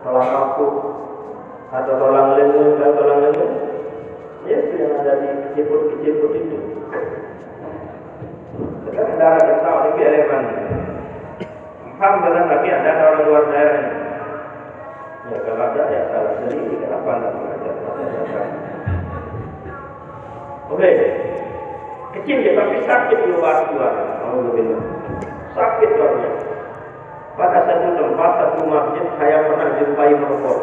tulang kapuk atau tulang lengan, ya itu yang ada di kejeput itu. Sekarang darah kita tahu ini elemen. Alhamdulillah, tapi ada orang luar daerah. Ya kalau ada ya salah sendiri, kenapa anda mengajar? Oke, kecil ya tapi sakit luar. Alhamdulillah, sakit luarnya. Pada satu tempat, satu masjid, saya pernah jumpai merokok.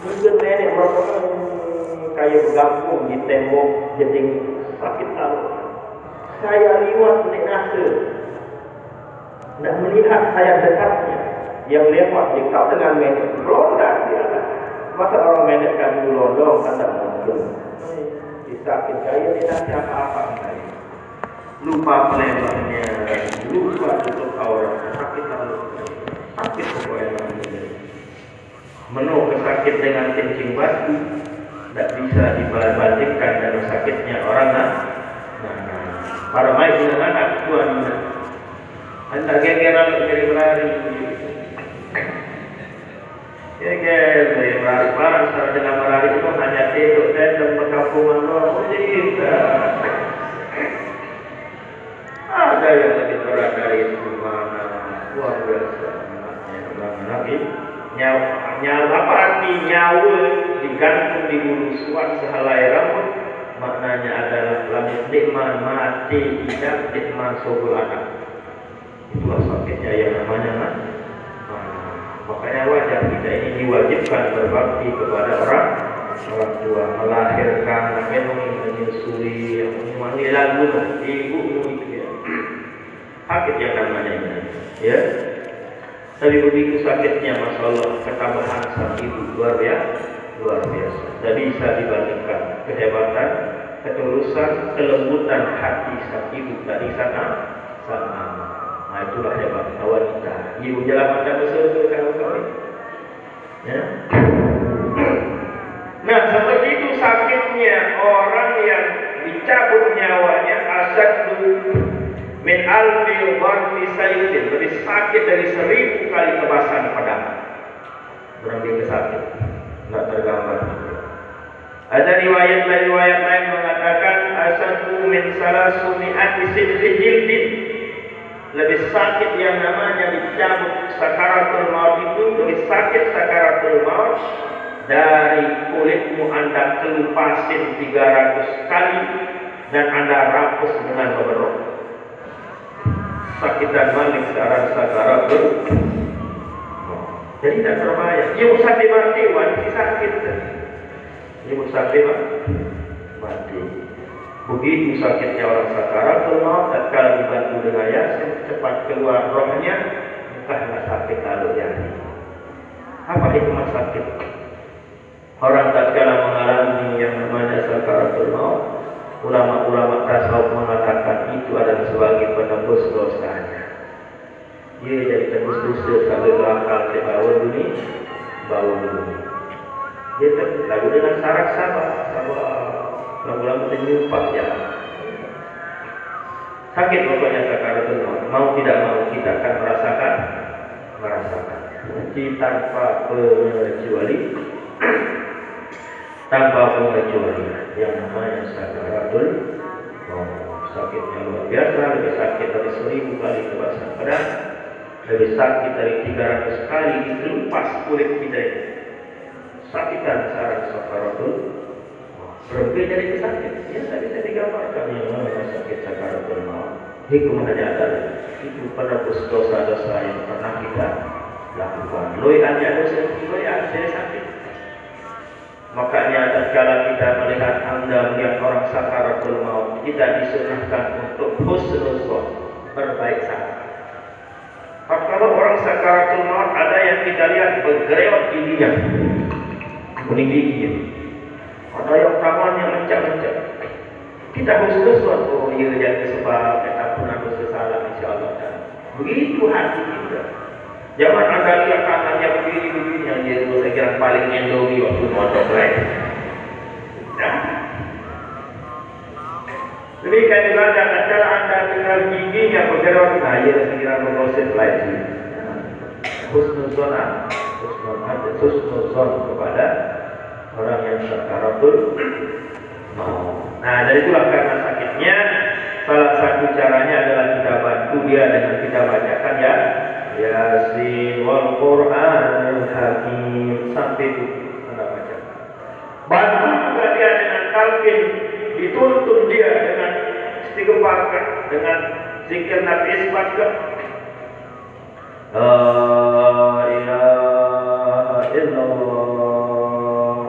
Mungkin nenek merokok kayak bergantung di tembok, jadi sakit tahu. Saya liwat naik nasi, dan melihat saya dekatnya. Yang lewat dekat dengan menek, ronda dia. Masa orang menek kan londong, kan tak mungkin. Disakit kaya tidak apa-apa. Lupa pelebarnya, lupa tutup aurat, sakit lalu, sakit pokoknya. Menurut kesakit dengan kencing batu, tidak bisa dibandingkan dengan sakitnya orang para baik dengan anak tuan. Anda gegeran dari berlari, geger dari berlari barang secara dengan berlari itu hanya tidur dan perkampungan doang. Ada yang lebih berat dari itu mana luar biasa. Nabi nyawa apa arti nyawa digantung di bulu suat sehelai rambut, maknanya adalah lamit dikman mati tidak dikman sobul anak. Itulah sakitnya yang namanya makanya wajar kita ini diwajibkan berbakti kepada orang tua, melahirkan, menyusui, menemani lagu ibumu itu ya. Sakit yang namanya ini, ya. Tapi begitu sakitnya, masya Allah, ketabahan sang ibu luar biasa. Tidak bisa dibandingkan kehebatan, ketulusan, kelembutan hati sang ibu dari sana. Nah itulah hebat wanita. Ibu jalan pada bersurga kalau ya. Nah seperti itu sakitnya orang yang dicabut nyawanya asyaddu min alfi warfi sayyidin, lebih sakit dari 1000 kali tebasan pedang. Berarti sakit, tidak tergambar. Ada riwayat lain mengatakan asyaddu min salasumi'ati sidri jildin, lebih sakit yang namanya dicabut sakaratul maut itu, lebih sakit sakaratul maut dari kulitmu anda kelupasin 300 kali dan anda rakus dengan beberok. Sakit dan malik sekarang sakaratul jadi tidak terbayang. Ibu sakit mati, wanita sakit. Ibu sakit mati. Begitu sakitnya orang sakaratul maut, tatkala dibantu dengan Yasin cepat keluar rohnya, entahlah sakit lalu jadi. Apa hikmah sakit? Orang tatkala mengalami yang namanya sakaratul maut, ulama-ulama tasawuf mengatakan itu adalah sebagai penebus dosanya. Dia jadi tebus dosa sampai berakal ke bawah dunia. Dia lagu dengan syarat sabar. Lagu-lagu menyumpah ya. Sakit pokoknya sakaratul maut. Mau tidak mau kita akan merasakan. Jadi tanpa pengecuali yang namanya sakaratul maut. Sakitnya luar biasa, lebih sakit dari 1000 kali tebasan pedang, lebih sakit dari 300 kali dikelupas kulit kita ini. Sakitan syarat sakaratul berbeda dari sakit. Ya tadi saya digambarkan yang namanya sakit sakaratul maut. Hikmahnya adalah itu penebus dosa-dosa yang pernah kita lakukan. Loi anja dosa loi ada sakit. Makanya tatkala kita melihat anda melihat orang sakaratul maut, kita disunahkan untuk husnul dzan, berbaik sangka. Kalau orang sakaratul maut ada yang kita lihat bergereot giginya, kuning giginya. Ada yang tangannya mencak-mencak. Kita husnul dzan, oh iya jangan sebab kita pernah dosa salah insyaallah. Begitu hati kita. Jangan anda lihat tangannya begini yang dia itu saya kira paling endogi waktu nonton lain. Demikian juga tatkala anda dengar giginya bergerak, nah ia saya kira proses lagi. Husnul dzan husnuzon kepada orang yang sakaratul maut. Nah, dari itulah karena sakitnya, salah satu caranya adalah kita bantu dia dengan kita bacakan ya Yasin wal Qur'anil Hakim, sampai itu Anda baca. Bantu juga dia dengan talqin, dituntun dia dengan istighfar, dengan zikir Nabi isbatkan La ilaha illallah,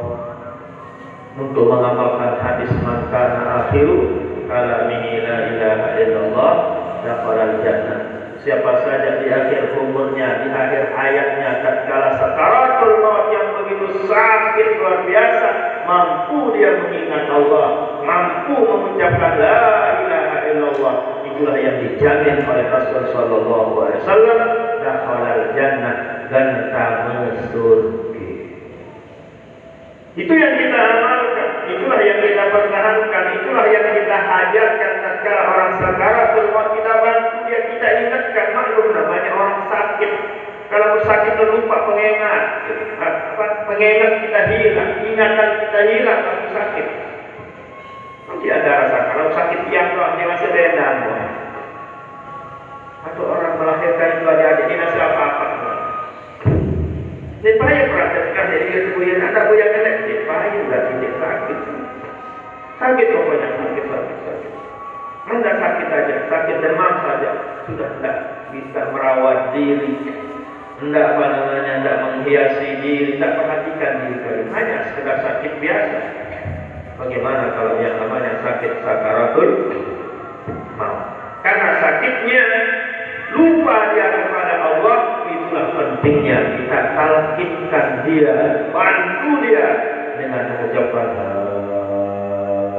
untuk mengamalkan hadis man kana akhiru kalamihi la ilaha illallah dakhalal jannah. Siapa saja di akhir umurnya, di akhir hayatnya, tatkala sakaratul maut yang begitu sakit luar biasa, mampu dia mengingat Allah, mampu mengucapkan la ilaha illallah, itulah yang dijamin oleh Rasul sallallahu alaihi wasallam, dakhalal jannah, dan surga. Itu yang kita amalkan, itulah yang kita pertahankan, itulah yang kita hajarkan tatkala orang sakaratul maut, kita bantu dia, kita ingatkan. Maklum namanya orang sakit, kalau sakit terlupa pengingat, pengingat kita hilang, ingatan kita hilang kalau sakit. Nanti ada rasa, kalau sakit tiang doang dia masih benar. Atau orang melahirkan itu aja ini nasi apa-apa. Dia payah perhatikan jadi dia sebuah ada buaya kelek, dia payah berarti dia sakit. Sakit pokoknya, sakit. Anda sakit aja, sakit demam saja, sudah tidak bisa merawat diri, tidak tidak menghiasi diri, tidak perhatikan diri kalian, hanya sekedar sakit biasa. Bagaimana kalau yang namanya sakit sakaratul maut? Karena sakitnya lupa dia kepada Allah, itulah pentingnya kita talqinkan dia, bantu dia dengan mengucapkan la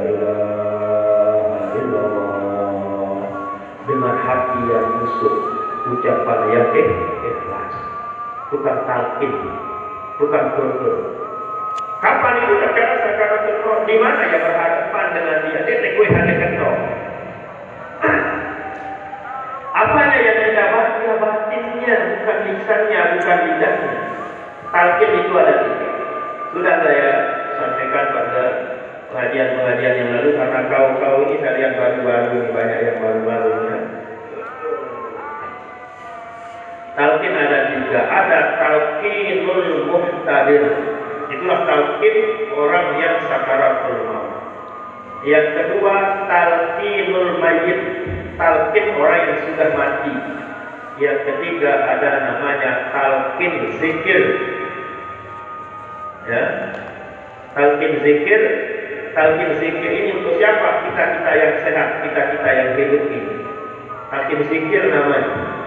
ilaha illallah dengan hati yang khusyuk, ucapan yang ikhlas, bukan talqin, bukan kultur. Kapan itu terkadang sakaratul maut? Di mana ya berhadapan dengan dia? Dia tekui hadakan kau. Apanya yang kita baca? Batinnya, bukan lisannya, bukan lidahnya. Talqin itu ada tiga. Sudah saya sampaikan pada pengajian-pengajian yang lalu, karena kau ini saya lihat baru-baru ini, banyak yang baru-barunya. Talqin ada tiga. Ada talqinul muhtadir. Itulah talqin orang yang sakaratul maut. Yang kedua talqinul mayyit, talqin orang yang sudah mati. Yang ketiga ada namanya talqin zikir. Ya, talqin zikir. Talqin zikir ini untuk siapa? Kita yang sehat, kita yang hidup ini. Talqin zikir namanya.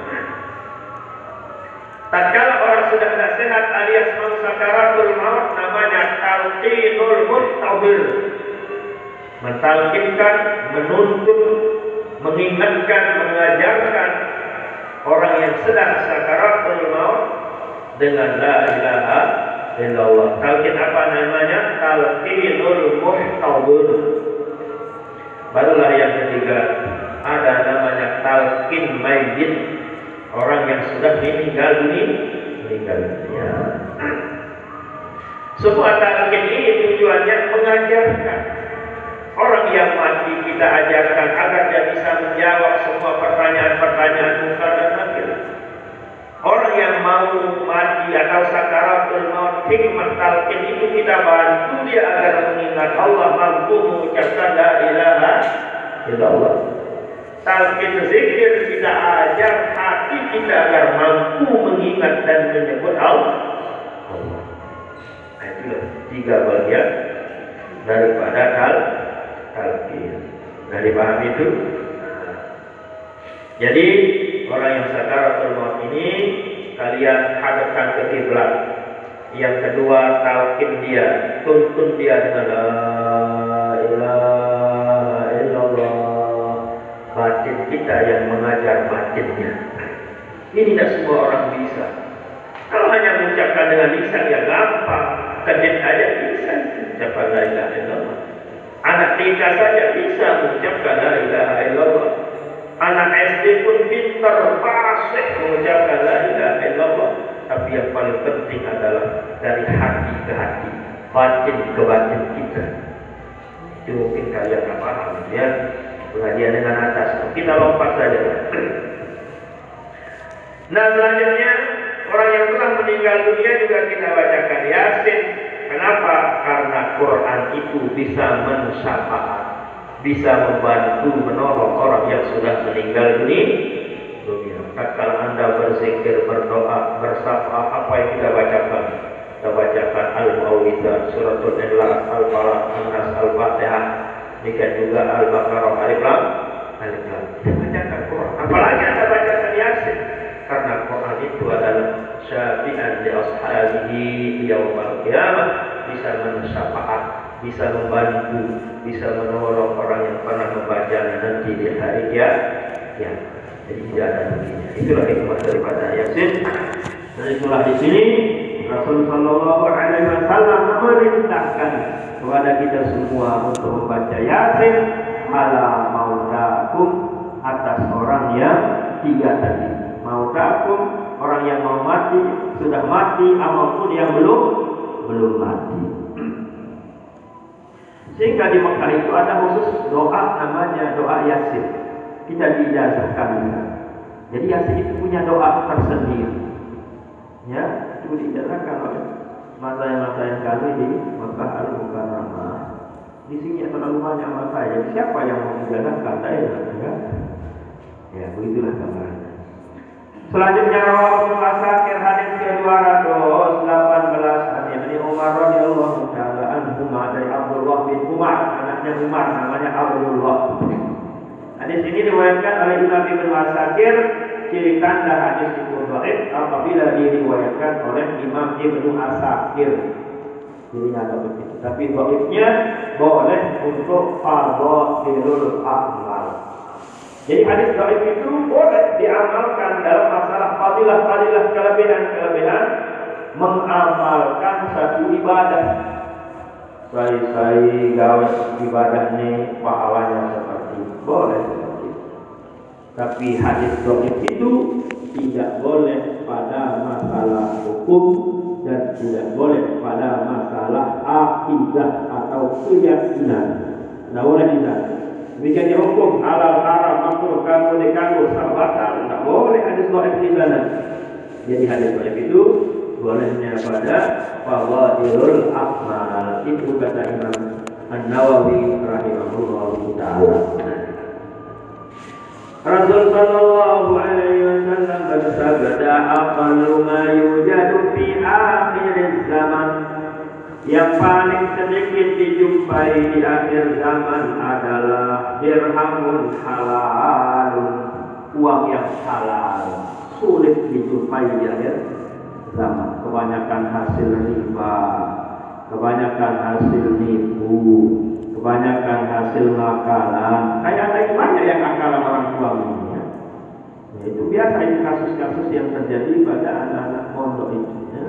Tatkala orang sudah tidak sehat alias mau sakaratul maut, namanya talqinul muhtadir. Mentalkinkan, menuntut, mengingatkan, mengajarkan orang yang sedang sakaratul maut dengan la ilaha illallah. Talqin apa namanya? Talqinul muhtadir. Barulah yang ketiga ada namanya talqin mayyit, orang yang sudah meninggal dunia. Semua talqin ini tujuannya mengajarkan orang yang mati, kita ajarkan agar dia bisa menjawab semua pertanyaan-pertanyaan mungkar dan nakir. Orang yang mau mati atau sakaratul maut, hikmah talqin itu kita bantu dia agar mengingat Allah, mampu mengucapkan la ilaha illallah. Talqin zikir kita ajar hati kita agar mampu mengingat dan menyebut Allah. Nah, itulah tiga bagian daripada talqin. Nah, dipahami itu. Jadi orang yang sakaratul maut ini kalian hadapkan ke kiblat. Yang kedua talqin dia, tuntun dia dengan la ilaha illallah. Batin kita yang mengajar batinnya. Ini tidak semua orang bisa. Kalau hanya mengucapkan dengan lisan ya gampang, kedip aja bisa ucapkan la ilaha illallah. Anak TK saja bisa mengucapkan la ilaha illallah. Anak SD pun pintar, fasih mengucapkan la ilaha illallah. Tapi tapi yang paling penting adalah dari hati ke hati, batin ke batin kita. Itu mungkin kalian tak paham ya. Pengajian dengan atas, kita lompat saja. Nah, selanjutnya orang yang telah meninggal dunia juga kita bacakan Yasin. Kenapa? Karena Quran itu bisa mensyafaat, bisa membantu menolong orang yang sudah meninggal dunia. Kalau Anda berzikir, berdoa, bersyafaat, apa yang kita bacakan? Kita bacakan Al-Mau'idah, Suratul Ikhlas, Al-Falaq, An-Nas, Al-Fatihah, demikian juga Al-Baqarah, Alif Lam. Kita bacakan Quran. Apalagi Anda bacakan Yasin, karena Quran itu adalah syafi'an li ashabihi yaumal qiyamah, bisa mensyafaat, bisa membantu, bisa menolong orang yang pernah membacanya nanti di hari kiamat. Jadi tidak ada ruginya. Itulah hikmah daripada Yasin. Dan itulah di sini Rasulullah Shallallahu Alaihi Wasallam memerintahkan kepada kita semua untuk membaca Yasin ala mautakum, atas orang yang tiga tadi. Mautakum, orang yang mau mati, sudah mati, maupun yang belum mati. Sehingga di Mekah itu ada khusus doa namanya doa Yasin. Kita diijazahkan. Jadi Yasin itu punya doa tersendiri. Ya, itu diijazahkan oleh masa yang kali di Mekah Al-Mukarramah. Di sini terlalu banyak masa. Jadi siapa yang mau diijazahkan? Ya. Ya, begitulah gambarnya. Selanjutnya Rawahu Asakir hadis ke-218 hadis dari Umar radhiyallahu taala anhu dari Abdullah bin Umar, anaknya Umar namanya Abdullah. Hadis ini diriwayatkan oleh Imam Ibnu Asakir. Ciri tanda hadis itu dhaif apabila diriwayatkan oleh Imam Ibnu Asakir. Cirinya dhaif itu. Tapi dhaifnya boleh untuk fadhailul a'mal. Jadi hadis dhaif itu boleh diamalkan dalam masalah fadilah-fadilah, kelebihan-kelebihan mengamalkan satu ibadah. Saya gawe ibadah ini pahalanya seperti boleh seperti itu. Tapi hadis dhaif itu tidak boleh pada masalah hukum dan tidak boleh pada masalah akidah atau keyakinan. Tidak boleh di sana. Demikian hukum halal haram makruh kamu dikanggu sabatan, tidak boleh hadis dhaif di sana. Jadi hadis dhaif itu bolehnya pada fadhailul a'mal. Itu kata Imam An-Nawawi rahimahullah taala. Rasul sallallahu alaihi wasallam bersabda, "Aqallu ma yujadu fi akhir zaman." Yang paling sedikit dijumpai di akhir zaman adalah dirhamun halalun, uang yang halal. Sulit dijumpai di akhir zaman. Kebanyakan hasil riba, kebanyakan hasil nipu, kebanyakan hasil nakalan. Kayak ada banyak yang nakalan orang tua ini. Ya. Itu biasa itu kasus-kasus yang terjadi pada anak-anak pondok itu. Ya.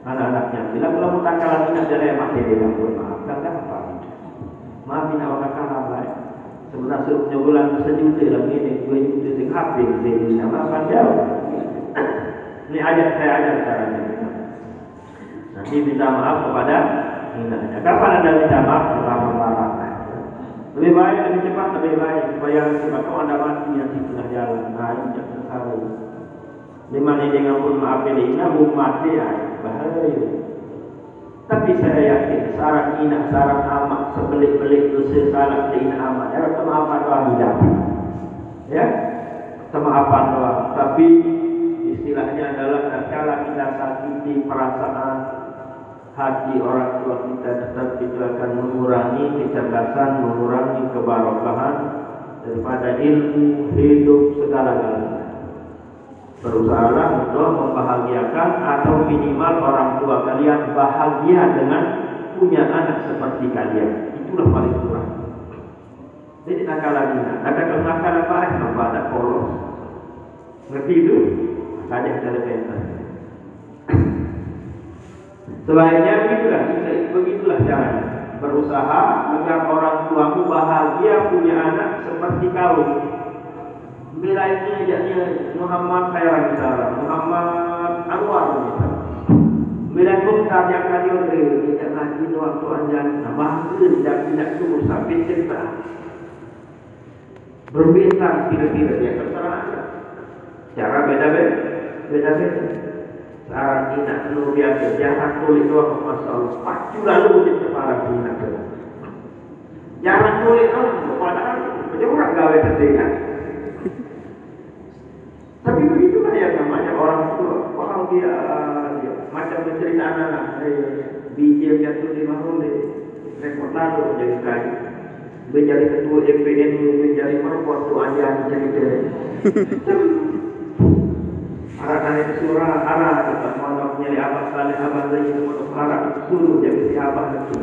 Anak-anaknya bilang kalau mau nakalan ini ada yang mati di kampung, maaf, kan apa? Maafin orang nakalan baik. Sebenarnya suruh bulan sejuta lagi ini, 2 juta sing HP sini sama apa jauh. Ini saya ajar caranya. Nanti minta maaf kepada inanya. Kapan Anda minta maaf kepada orang? Lebih baik, lebih cepat, lebih baik supaya cepat kalau Anda mati nanti tengah jalan. Nah, ini jangan salah. Dimana dengan pun maaf ini, namun mati ya bahaya. Tapi saya yakin sarang ina, sarang amak, sebelik-belik dosa sarang ina amak. Ya, kemaafan doang hidup. Ya, kemaafan doang. Tapi istilahnya adalah tatkala kita sakiti perasaan hati orang tua kita, tetap kita akan mengurangi kecerdasan, mengurangi kebarokahan daripada ilmu, hidup, segala-galanya. Berusahalah untuk membahagiakan atau minimal orang tua kalian bahagia dengan punya anak seperti kalian. Itulah paling kurang. Jadi nakalan apa? Membaca polos. Ngerti itu? Ada yang terlepas. Sebaiknya begitulah caranya. Berusaha agar orang tuamu bahagia punya anak seperti kau. Bila ini ajaknya Muhammad khairan misalnya, Muhammad awal kita. Bila kita yang kali oleh kita lagi waktu anjan, nama tidak cukup sampai cerita. Berbeda kira-kira dia terserah. Cara beda. Sekarang inak luar biasa, jangan tulis doa masalah. Pacu lalu di kepala inak tu. Jangan tulis doa padahal macam orang gawe terdengar. Tapi begitulah yang namanya orang tua. Kalau dia macam mencerita anak-anak, biji yang tu di mana ni, rekod lalu jadi kayu. Menjadi ketua MPN, menjadi perempuan tu aja cerita. Arah itu surah arah tetap mau nyari abah saleh abah lagi untuk arah suruh jadi siapa itu.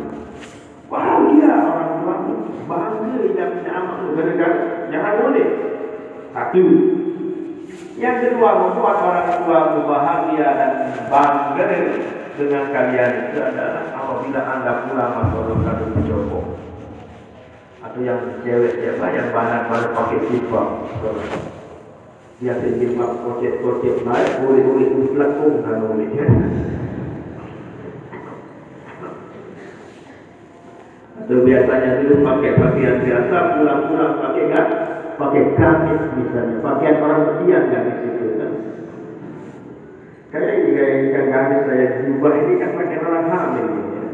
Bahagia orang tua tu, bahagia tidak punya anak tu gara-gara jangan boleh. Satu. Yang kedua membuat orang tua bahagia dan bangga dengan kalian itu adalah apabila anda pulang masuk kado mencoba. Atau yang cewek siapa yang bahan pakai jilbab. Dia jilbab kocek naik boleh pelakung kalau boleh. Atau biasanya dulu pakai pakaian biasa, pulang pakai gamis misalnya, pakaian orang berdiam gamis itu kan. Kayak gamis saya jubah ini kan pakai orang hamil ya.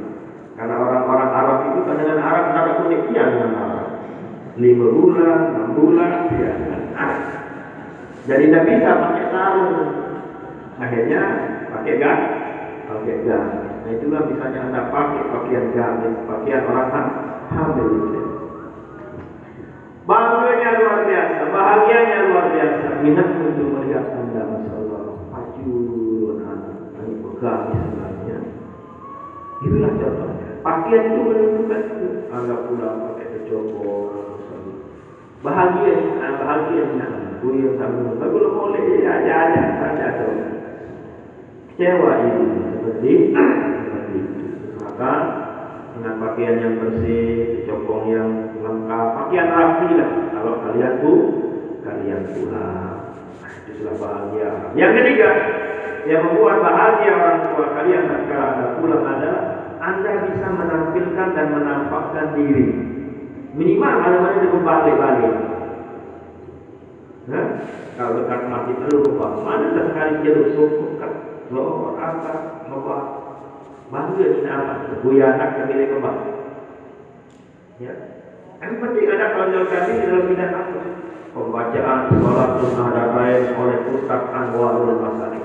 Karena orang-orang Arab itu kan dengan Arab ada koneksian dengan Arab. 5 bulan, 6 bulan ya. Jadi tidak bisa pakai sarung. Akhirnya pakai gamis. Nah itulah misalnya anda pakai pakaian gamis, pakaian orang hamil. Bangganya luar biasa, bahagianya luar biasa. Minat untuk melihat anda, masya Allah, pacul anak, gamis sebenarnya. Itulah contohnya. Pakaian itu menunjukkan anda pulang pakai kecopot. Bahagianya, yang sama. Tapi kalau boleh aja saja tu. Kecewa ini seperti itu. Maka dengan pakaian yang bersih, copong yang lengkap, pakaian rapi lah. Kalau kalian pulang, itu sudah bahagia. Yang ketiga, yang membuat bahagia orang tua kalian ketika anda pulang adalah anda bisa menampilkan dan menampakkan diri. Minimal mana-mana dia berbalik-balik. Kalau dekat mati lupa, mana sekali dia bersyukur kan? Loh, apa? Lupa. Bangga ini apa? Buya anak kembali kembali. Ya. Yang penting ada tonjolkan ini dalam bidang apa? Pembacaan sholat sunnah darain oleh Ustaz Anwarul Masari.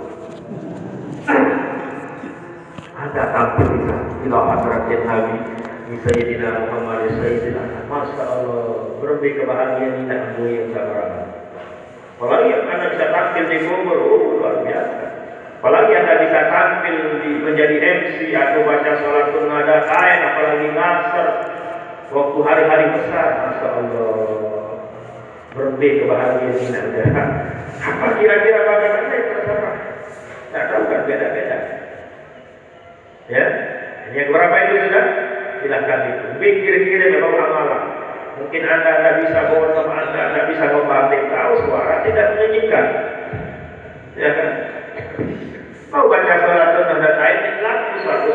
Ada tampil di hadirat Nabi Sayyidina Muhammad Sayyidina. Masya Allah, berlebih kebahagiaan tidak yang sabar. Apalagi anda bisa tampil di kubur, luar biasa. Apalagi anda bisa tampil menjadi MC atau baca sholat sunnah darain, apalagi ngasar waktu hari-hari besar, masya Allah, berlebih kebahagiaan tidak ada. Apa kira-kira bagaimana itu terserah? Tak tahu kan beda-beda. Ya, ini yang berapa itu sudah? Silahkan itu. Pikir-pikir memang amalan. Mungkin anda tidak bisa bawa sama anda bisa membanting tahu suara tidak menyanyikan. Ya kan? Mau baca sholat sunnah darain lagu ustaz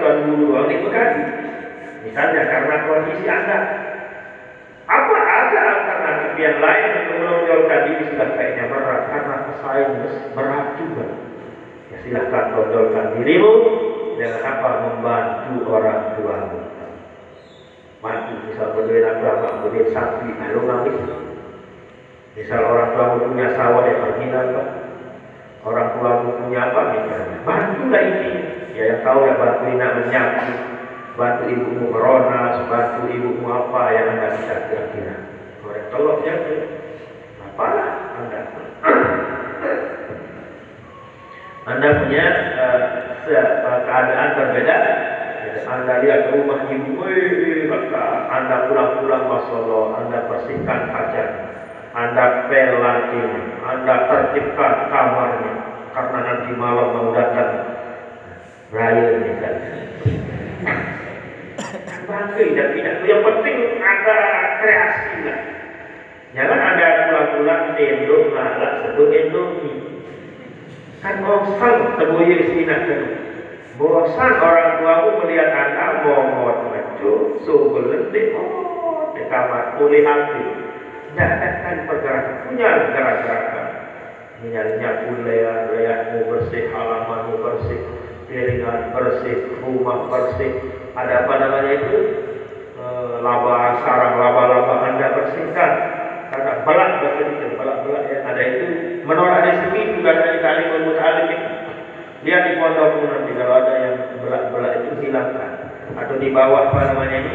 tuan guru ini bukan? Misalnya karena kondisi anda. Apa ada alternatif yang lain untuk menonjolkan diri sudah kayaknya berat karena pesaing berat juga. Ya silahkan tonjolkan dirimu dengan apa membantu orang tuamu. Mati, misal berduit agama, berduit sapi, lalu nangis. Misal orang tua punya sawah yang perginan, orang tua punya apa misalnya, bantulah ini. Ya yang tahu ya bantu nak menyapu, bantu ibumu meronas, bantu ibumu apa yang anda bisa kira-kira. Orang telurnya tu, apalah anda. Anda punya keadaan berbeda. Anda lihat ke rumah ibu, anda pulang-pulang masya Allah, anda bersihkan kaca, anda pel lantai, anda tertibkan kamarnya, karena nanti malam mau datang raya misalnya. Bangga dan tidak. Yang penting ada kreasi lah. Jangan ada pulang-pulang endok malah sebut endomi. Kan bosan terboye sinak kan. Bosan orang tuamu melihat Anda mongot macu, subul lentik, di kamar boleh hati. Jangan pergerakan, punya gerak-gerakan. Nyapu leakmu bersih, halamanmu bersih, piringan bersih, rumah bersih. Ada apa namanya itu? Sarang laba-laba Anda bersihkan. Karena belak bersih, belak-belak yang ada itu menolak rezeki bukan dari kalimul muta'alim itu. Lihat di pondok nanti kalau ada yang belak-belak itu hilangkan. Atau di bawah apa namanya ini?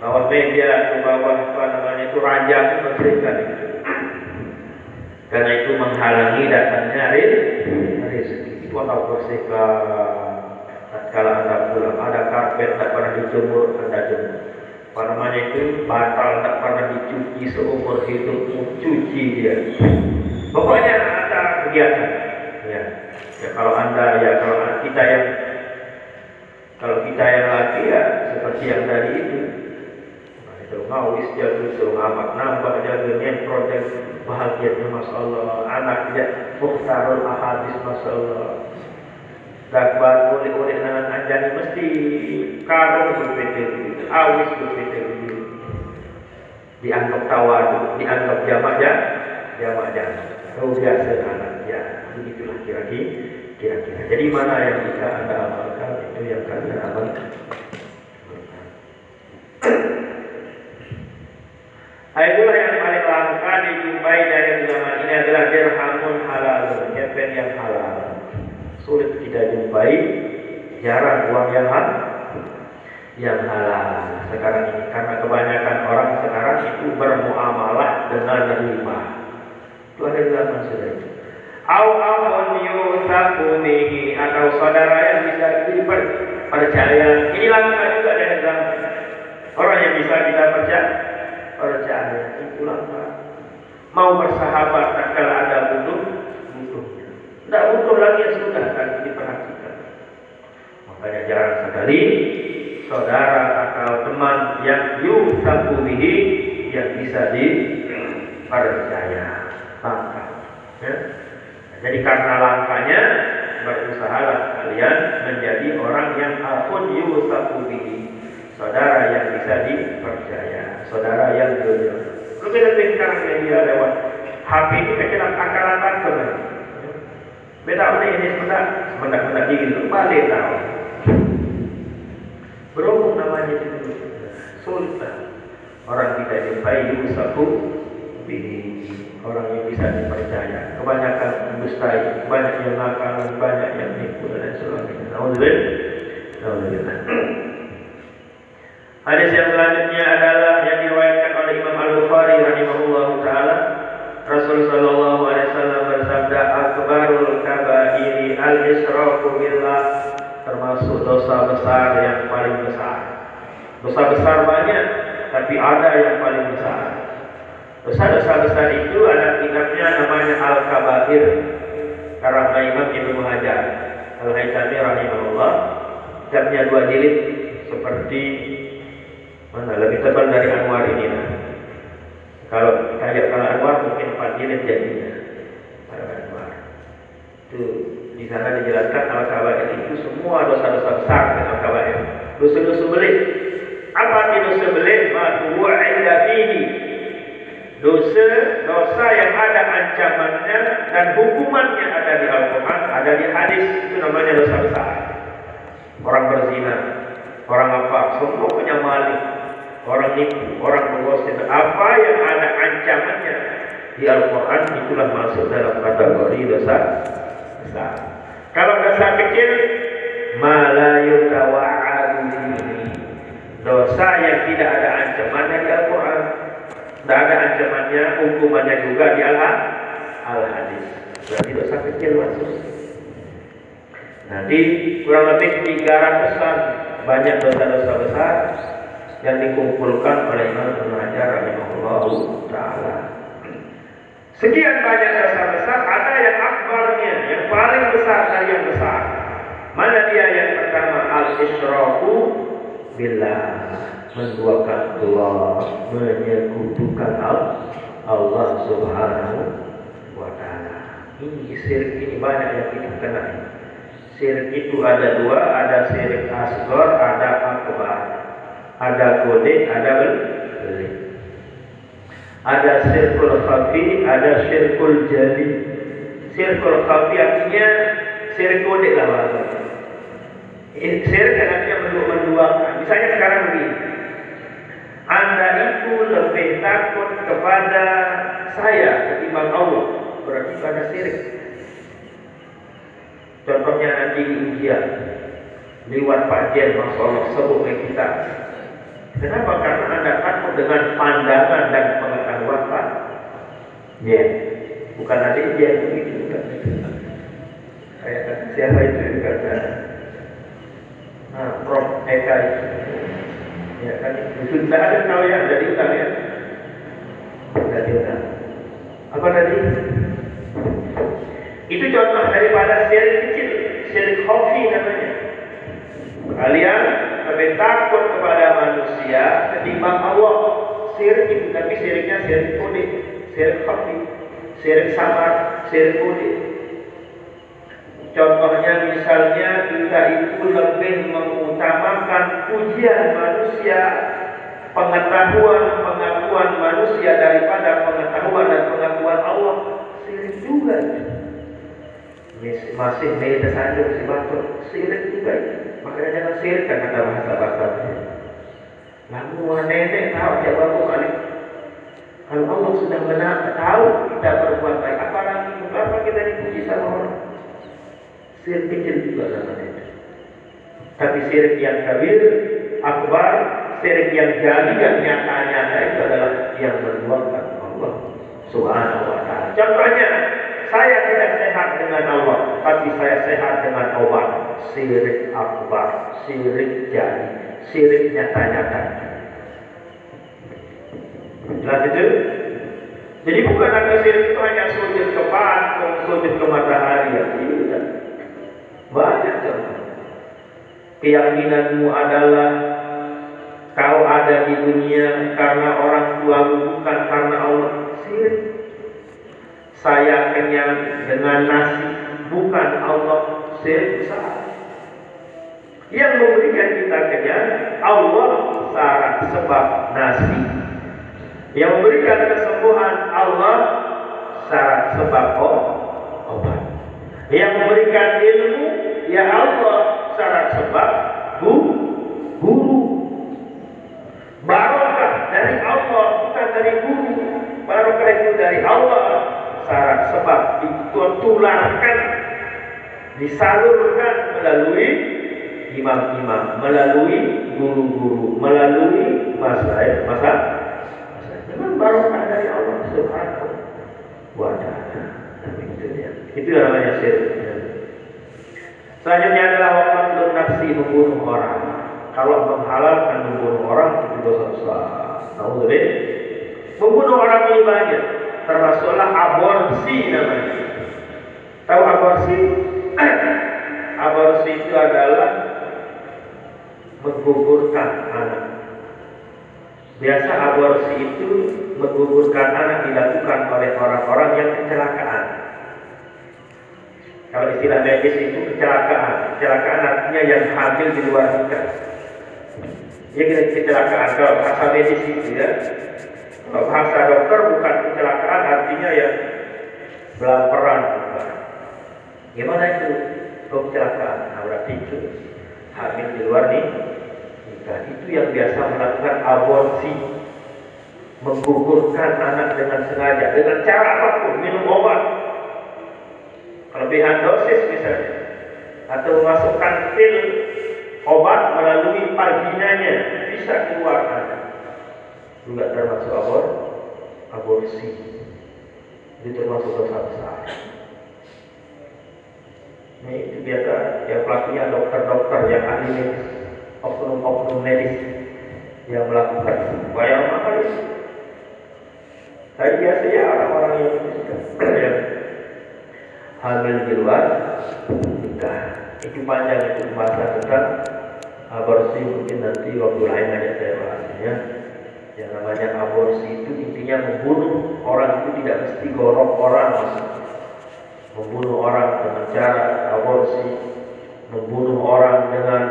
Bawah meja atau bawah apa namanya itu ranjang bersihkan itu. Karena itu menghalangi datangnya rezeki. Pondok bersihkan. Tatkala Anda pulang ada karpet tak pernah dijemur, Anda jemur. Apa namanya itu batal tak pernah dicuci seumur hidupmu, cuci dia. Pokoknya ada kegiatan. Ya kalau kita yang laki ya seperti yang tadi itu. Itu ngawis jaga, suruh amat nambah jaga, nyemprot jaga, bahagianya Masya Allah. Anak dia mukhtarul ahadis Masya Allah. Dapat oleh dengan anjani mesti karung berbeda, awis berbeda, dianggap tawadu, dianggap jamak. Oh biasa anak ya, begitulah kira-kira. Jadi mana yang bisa Anda amalkan itu yang kalian amalkan. Itulah yang paling langka dijumpai dari zaman ini adalah dirhamun halal, cepet yang halal. Sulit kita jumpai, jarang uang yang halal sekarang ini karena kebanyakan orang sekarang itu bermuamalah dengan riba. Itu ada zaman sudah itu. Au yusaku bihi, atau saudara yang bisa dipercaya. Ini langka juga dari zaman. Orang yang bisa kita percaya itu langka. Mau bersahabat tatkala ada butuh. Tidak butuh lagi yang sudah tadi diperhatikan. Makanya jarang sekali saudara atau teman yang yusaku bihi yang bisa dipercaya. Langka. Ya. Jadi karena langkanya berusahalah kalian menjadi orang yang akun yusaku bihi, saudara yang bisa dipercaya, saudara yang jujur. Lebih-lebih sekarang media lewat HP itu kecil akalan kemarin. Beda ini semendak diri balik tahu. Berhubung namanya itu sulit orang kita jumpai yusaku bihi, orang yang bisa dipercaya. Kebanyakan mustahil, banyak yang nakal, banyak yang nipu dan sebagainya. Alhamdulillah. Hadis yang selanjutnya adalah yang diriwayatkan oleh Imam Al-Bukhari rahimahullahu taala. Rasul sallallahu alaihi wasallam bersabda, "Akbarul kabairi al-isyraku billah." Termasuk dosa besar yang paling besar. Dosa besar banyak, tapi ada yang paling besar. Dosa-dosa besar itu ada kitabnya namanya Al-Kabair. Karena Imam Ibnu Hajar Al-Haytami rahimahullah, kitabnya 2 jilid seperti lebih tebal dari Anwar ini. Kalau kayak Anwar mungkin 4 jilid jadinya. Anwar. Itu di sana dijelaskan Al-Kabair itu semua dosa-dosa besar Al-Kabair. Dosa-dosa belit. Apa itu dosa belit? Ma huwa 'inda fihi. Dosa yang ada ancamannya dan hukumannya ada di Al-Quran, ada di hadis, itu namanya dosa besar. Orang berzina, orang apa, semua punya maling, orang nipu, orang menggosip, apa yang ada ancamannya di Al-Quran itulah masuk dalam kategori dosa besar. Kalau dosa kecil, malayutawa'adu ini, dosa yang tidak ada ancamannya di Al-Quran. Tidak ada ancamannya, hukumannya juga di Al-Hadis. Berarti dosa kecil masuk. Nanti kurang lebih 300-an banyak dosa-dosa besar yang dikumpulkan oleh Imam Ibnu Hajar rahimahullahu taala. Sekian banyak dosa besar, ada yang akbarnya, yang paling besar dari yang besar. Mana dia yang pertama? Al-isyraku billah, menduakan Allah, menyekutukan Allah Subhanahu wa ta'ala. Ini syirik ini banyak yang kita kenal. Syirik itu ada dua, ada syirik asghar, ada akbar. Ada kode, ada beli. Ada syirkul khafi, ada syirkul jali. Syirkul khafi artinya syirik kode lah bahasa. Syirik kan artinya menduakan. Misalnya sekarang begini, Anda itu lebih takut kepada saya ketimbang Allah, berarti itu ada syirik. Contohnya nanti di ujian, lewat Pak Jen, Masya Allah, sebut kita. Kenapa? Karena Anda takut dengan pandangan dan pengetahuan Pak Jen. Bukan ada Jen begitu, bukan. Kayak siapa itu kata, Prof. Eka itu. Ya kan, itu tidak ada tahu ya, dari utang ya. Dari utang. Apa tadi? Itu contoh daripada syirik kecil, syirik khafi namanya. Kalian lebih takut kepada manusia ketimbang Allah. Syirik itu, tapi syiriknya syirik kode, syirik khafi, syirik samar, syirik kode. Contohnya misalnya kita itu lebih mengutamakan pujian manusia, pengakuan manusia daripada pengetahuan dan pengakuan Allah. Syirik juga. Masih beda saja si batur, syirik juga. Makanya jangan syirik kan kata bahasa-bahasa. Lalu nenek tahu siapa kali. Kalau Allah sudah benar tahu kita berbuat baik, apalagi kenapa kita dipuji sama orang? Syirik kecil juga namanya. Tapi syirik yang kabir, akbar, syirik yang jali dan nyata-nyata itu adalah yang menduakan Allah Subhanahu wa ta'ala. Contohnya, saya tidak sehat dengan Allah, tapi saya sehat dengan obat. Syirik akbar, syirik jali, syirik nyata-nyata. Jelas itu? Jadi bukan hanya syirik itu hanya sujud ke patung, sujud ke matahari, ya tidak. Banyak contoh. Keyakinanmu adalah kau ada di dunia karena orang tuamu, bukan karena Allah. Syirik. Saya kenyang dengan nasi, bukan Allah. Syirik besar. Yang memberikan kita kenyang Allah syarat sebab nasi. Yang memberikan kesembuhan Allah syarat sebab obat. Yang memberikan ilmu ya Allah syarat sebab guru. Barokah dari Allah, bukan dari guru. Barokah itu dari Allah, syarat sebab ditularkan, disalurkan melalui imam-imam, melalui guru-guru, melalui masyarakat. Memang barokah dari Allah Subhanahu wa ta'ala. Itu namanya syirik. Selanjutnya adalah waqatlun nafsi, membunuh orang. Kalau menghalalkan membunuh orang itu dosa besar. Nauzubillah. Membunuh orang ini banyak, termasuklah aborsi namanya. Tahu aborsi? Aborsi itu adalah menggugurkan anak. Biasa aborsi itu menggugurkan anak dilakukan oleh orang-orang yang kecelakaan. Kalau istilah medis itu kecelakaan. Kecelakaan artinya yang hamil di luar nikah. Ya kecelakaan kalau bahasa medis itu ya. Kalau bahasa dokter bukan kecelakaan, artinya ya belaperan. Gimana itu? Kalau kecelakaan, nah, berarti itu hamil di luar nikah. Itu yang biasa melakukan aborsi, menggugurkan anak dengan sengaja, dengan cara apapun, minum obat, kelebihan dosis misalnya, atau memasukkan pil obat melalui vaginanya, bisa keluar anak. Juga termasuk aborsi. Itu termasuk dosa besar. Ini itu biasa ya, pelakunya dokter-dokter yang ahli medis, oknum-oknum medis yang melakukan bayar mahal. Saya biasanya orang-orang yang hamil di luar nikah. Itu panjang, itu bahasa tentang aborsi, mungkin nanti waktu lain aja saya bahasnya. Yang namanya aborsi itu intinya membunuh orang, itu tidak mesti gorok orang maksudnya. membunuh orang dengan cara aborsi, membunuh orang dengan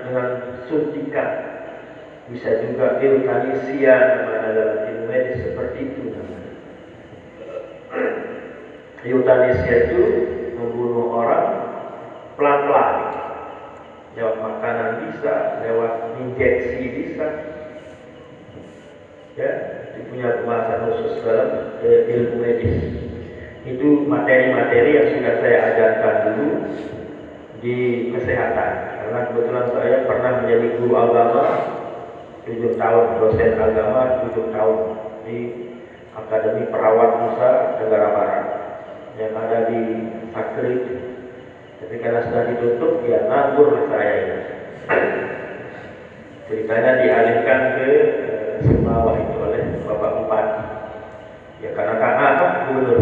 dengan suntikan, bisa juga eutanisia namanya dalam ilmu medis seperti itu namanya. Eutanisia itu membunuh orang pelan-pelan, lewat makanan bisa, lewat injeksi bisa. Ya, itu punya pembahasan khusus dalam ilmu medis. Itu materi-materi yang sudah saya ajarkan dulu di kesehatan. Karena kebetulan saya pernah menjadi guru agama 7 tahun, dosen agama 7 tahun di Akademi Perawat Nusa Tenggara Barat yang ada di Sakrit. Tapi karena sudah ditutup, ya nganggur saya ini. Ceritanya dialihkan ke Sumbawa itu oleh Bapak Bupati. Ya karena kan gubernur,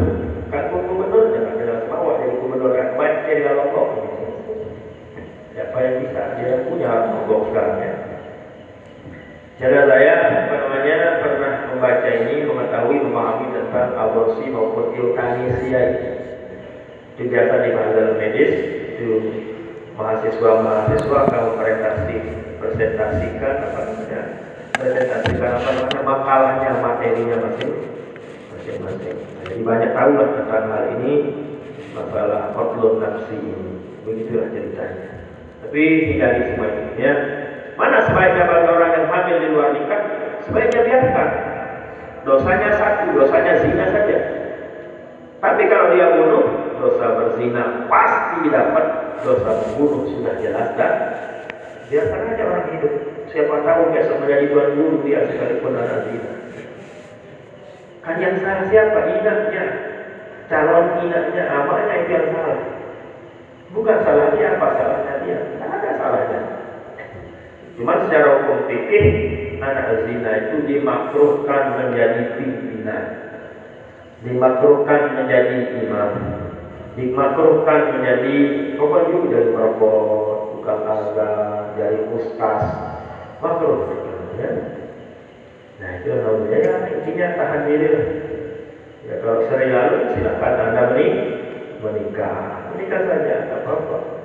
kan gubernur jangan dalam Sumbawa jadi gubernur kan baik jadi Lombok. Siapa yang bisa dia punya Lombok sekarang ya. Jadi saya pernah membaca ini, mengetahui, memahami tentang aborsi maupun eutanisia ini. Itu biasa di mahasiswa medis, itu mahasiswa akan presentasikan makalahnya, materinya masing-masing. Jadi banyak tahu lah tentang hal ini, masalah kotlon nafsi ini. Begitulah ceritanya. Tapi hindari semua itu ya. Mana sebaiknya bagi orang yang hamil di luar nikah? Sebaiknya biarkan. Dosanya satu, dosanya zina saja. Tapi kalau dia bunuh, dosa berzina pasti dapat, dosa membunuh sudah jelas dan biarkan aja orang hidup. Siapa tahu besok menjadi tuan guru dia sekalipun ada zina. Kan yang salah siapa? Inaknya, calon inaknya, amaknya itu yang salah. Bukan salahnya apa, salahnya dia. Tidak ada salahnya. Cuma secara hukum fikih, anak zina itu dimakruhkan menjadi pimpinan, dimakruhkan menjadi imam, dimakruhkan menjadi pokoknya juga dari merokok, tukang azan, dari ustaz, makruh. Ya. Nah itu namanya ya intinya tahan diri lah. Ya kalau sering lalu silakan Anda menikah saja, tak apa-apa.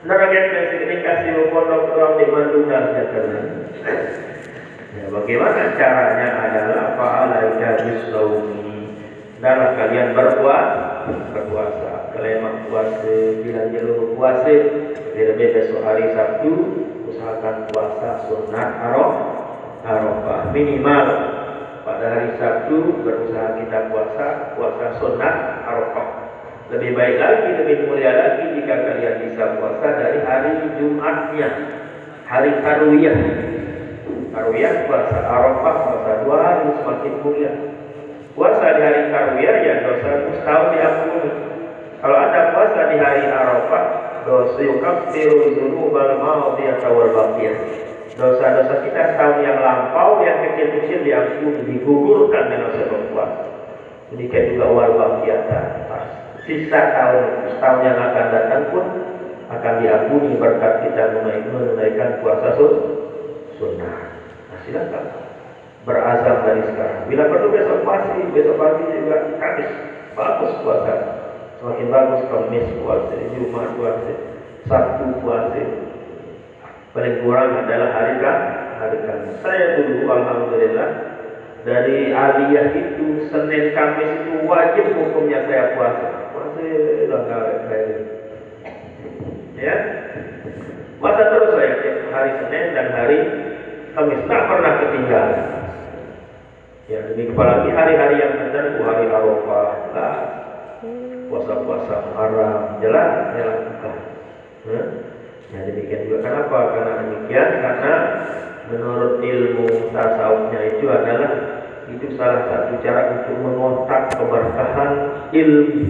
Naragen kasih pondok orang di Mandunda sejahtera. Ya, bagaimana caranya adalah fa'alaika bisawmi. Adalah kalian berpuasa. Kalian puasa, bilang jeluh puasa. Lebih besok hari Sabtu, usahakan puasa sunat Arafah minimal. Pada hari Sabtu berusaha kita puasa sunat Arafah. Lebih baik lagi, lebih mulia lagi jika kalian bisa puasa dari hari Jumatnya, hari Tarwiyah. Tarwiyah puasa Arafah, puasa 2 hari semakin mulia. Puasa di hari Tarwiyah ya dosa setahun diampuni. Kalau Anda puasa di hari Arafah, dosa yukaffiru dzunubal madhiyata wal baqiyah. Dosa-dosa kita setahun yang lampau, yang kecil-kecil diampuni, digugurkan dengan sebab puasa. Demikian juga wal baqiyata. Sisa tahun yang akan datang pun akan diampuni berkat kita menunaikan puasa sunnah. Nah, silakan berazam dari sekarang. Bila perlu besok pagi juga habis bagus puasa. Semakin bagus Kamis puasa, Jumat puasa, Sabtu puasa. Paling kurang adalah hari Kamis. Saya dulu alhamdulillah dari aliyah itu Senin Kamis itu wajib hukumnya saya puasa. Ya, puasa terus saya hari Senin dan hari Kamis, tak pernah ketinggalan. Ya, demi apalagi hari-hari yang tertentu, hari Arafah, puasa-puasa Muharram, jelas saya lakukan. Ya, demikian juga. Kenapa? Karena demikian, karena menurut ilmu tasawufnya itu adalah itu salah satu cara untuk mengontak keberkahan ilmu.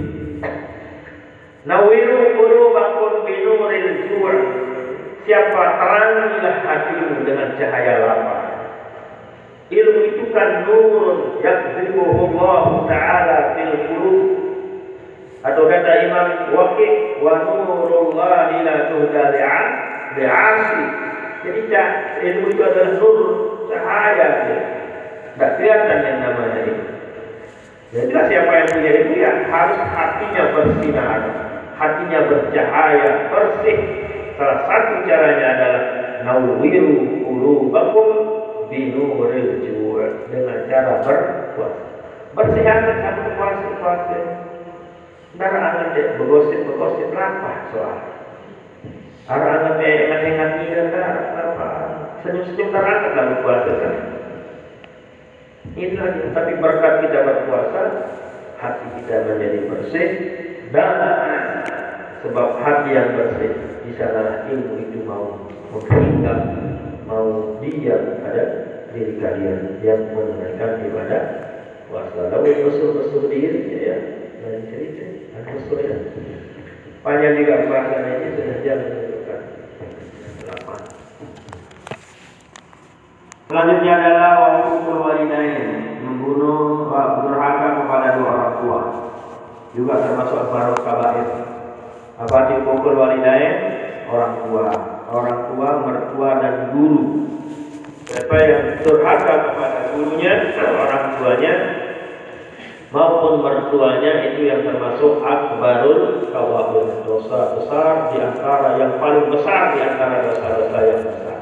Nawiru qulubakum binuril jur. Siapa terangilah hatimu dengan cahaya lapar. Ilmu itu kan nurun yakzibuhu Allah Ta'ala fil qulub. Atau kata Imam Waqi, wa nurullahi la tuhda li'asi. Jadi ilmu itu adalah nur, cahaya dia. Tak kelihatan yang namanya itu. Jadilah siapa yang punya ibu ya harus hatinya bersinar, hatinya bercahaya, bersih. Salah satu caranya adalah nawwiru qulubakum binuril ju' dengan cara berpuasa. Bersehat sama puasa. Ntar angan deh begosip lapar soal. Angan deh ngat apa senyum terangkat dalam puasa kan. Ini lagi, tapi berkat kita berpuasa, hati kita menjadi bersih dan sebab hati yang bersih, di sanalah ilmu itu mau menghingga, mau diam pada diri kalian yang menunaikan ibadah puasa. Lalu besar diri ya, dan cerita, dan besar ya. Panjang juga bahasanya ini sudah jam menunjukkan 8. Selanjutnya adalah waqtul walidain, membunuh durhaka kepada dua orang tua. Juga termasuk barul kabair. Apa arti waqtul walidain? Orang tua, mertua dan guru. Siapa yang durhaka kepada gurunya, orang tuanya maupun mertuanya, itu yang termasuk akbarul kabair, dosa besar di antara yang paling besar di antara dosa-dosa yang besar.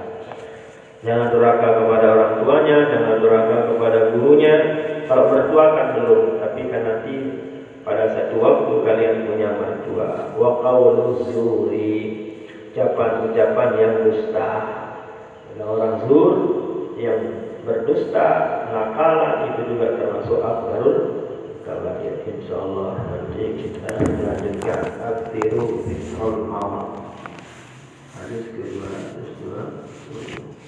Jangan durhaka kepada orang tuanya, jangan durhaka kepada gurunya. Kalau mertua kan belum, tapi kan nanti pada satu waktu kalian punya mertua. Wa qauluz zuri, ucapan-ucapan yang dusta. Ada orang zur yang berdusta, nakalan, itu juga termasuk akbarul kabair. Insyaallah nanti kita melanjutkan aktiru bisul maut. Hadis ke-220.